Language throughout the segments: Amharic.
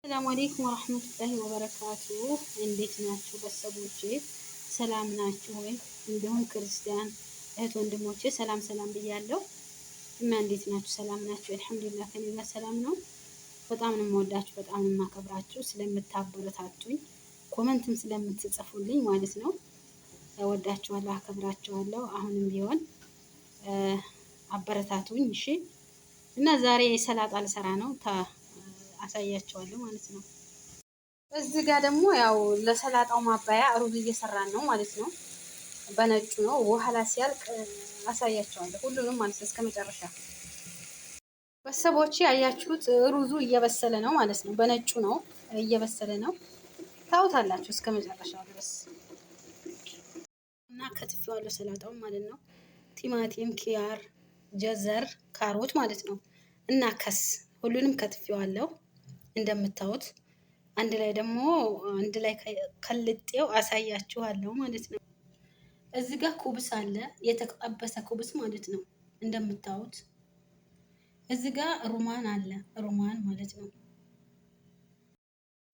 ሰላም አለይኩም ወራህመቱላሂ ወበረካቱ። እንዴት ናችሁ ቤተሰቦቼ? ሰላም ናችሁ ወይ? እንዲሁም ክርስቲያን እህት ወንድሞቼ ሰላም ሰላም ብያለሁ እና እንዴት ናችሁ? ሰላም ናችሁ? አልሐምዱሊላህ ከኔ ጋር ሰላም ነው። በጣም ነው የምወዳችሁ፣ በጣም ነው የማከብራችሁ። ስለምታበረታቱኝ ኮመንትም ስለምትጽፉልኝ ማለት ነው እወዳችኋለሁ፣ አከብራችኋለሁ። አሁንም ቢሆን አበረታቱኝ እሺ። እና ዛሬ ሰላጣ ልሰራ ነው አሳያቸዋለሁ ማለት ነው። እዚህ ጋር ደግሞ ያው ለሰላጣው ማባያ ሩዝ እየሰራን ነው ማለት ነው። በነጩ ነው። በኋላ ሲያልቅ አሳያቸዋለሁ ሁሉንም ማለት ነው። እስከመጨረሻ ቤተሰቦቼ ያያችሁት ሩዙ እየበሰለ ነው ማለት ነው። በነጩ ነው እየበሰለ ነው። ታውታላችሁ እስከመጨረሻው ድረስ እና ከትፌዋለሁ ሰላጣው ማለት ነው። ቲማቲም፣ ኪያር፣ ጀዘር፣ ካሮት ማለት ነው እና ከስ ሁሉንም ከትፌዋለሁ። እንደምታዩት አንድ ላይ ደግሞ አንድ ላይ ከልጤው አሳያችኋለሁ ማለት ነው። እዚህ ጋር ኩብስ አለ፣ የተጠበሰ ኩብስ ማለት ነው። እንደምታዩት እዚህ ጋር ሩማን አለ፣ ሩማን ማለት ነው።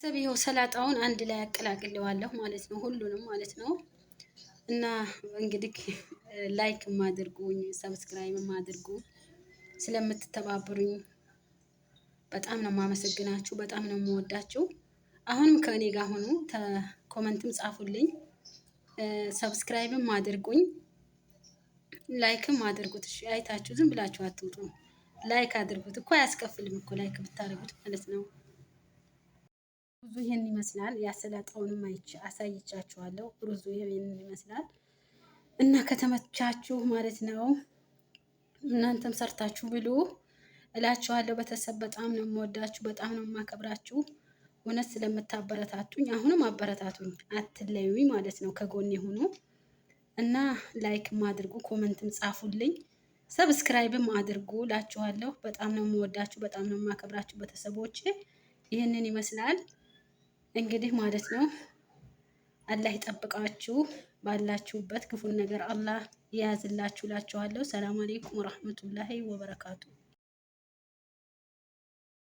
ይኸው ሰላጣውን አንድ ላይ አቀላቅለዋለሁ ማለት ነው፣ ሁሉንም ማለት ነው። እና እንግዲህ ላይክ ማድርጉኝ፣ ሰብስክራይብ ማድርጉ ስለምትተባበሩኝ በጣም ነው የማመሰግናችሁ። በጣም ነው የምወዳችሁ። አሁንም ከእኔ ጋር ሆኑ፣ ኮመንትም ጻፉልኝ፣ ሰብስክራይብም አድርጉኝ፣ ላይክም አድርጉት። እሺ አይታችሁ ዝም ብላችሁ አትውጡ። ላይክ አድርጉት እኮ አያስከፍልም እኮ ላይክ ብታደርጉት ማለት ነው። ሩዙ ይሄን ይመስላል። ያሰላጣውንም አሳይቻችኋለሁ። ሩዙ ይሄን ይመስላል እና ከተመቻችሁ ማለት ነው እናንተም ሰርታችሁ ብሉ እላችኋለሁ። ቤተሰብ በጣም ነው የምወዳችሁ፣ በጣም ነው የማከብራችሁ። እውነት ስለምታበረታቱኝ አሁንም አበረታቱኝ፣ አትለዩኝ ማለት ነው። ከጎኔ ሆኖ እና ላይክም አድርጉ፣ ኮመንትም ጻፉልኝ፣ ሰብስክራይብም አድርጉ እላችኋለሁ። በጣም ነው የምወዳችሁ፣ በጣም ነው የማከብራችሁ ቤተሰቦቼ። ይህንን ይመስላል እንግዲህ ማለት ነው። አላህ ይጠብቃችሁ፣ ባላችሁበት ክፉን ነገር አላህ ይያዝላችሁ እላችኋለሁ። ሰላም አለይኩም ወራህመቱላሂ ወበረካቱ።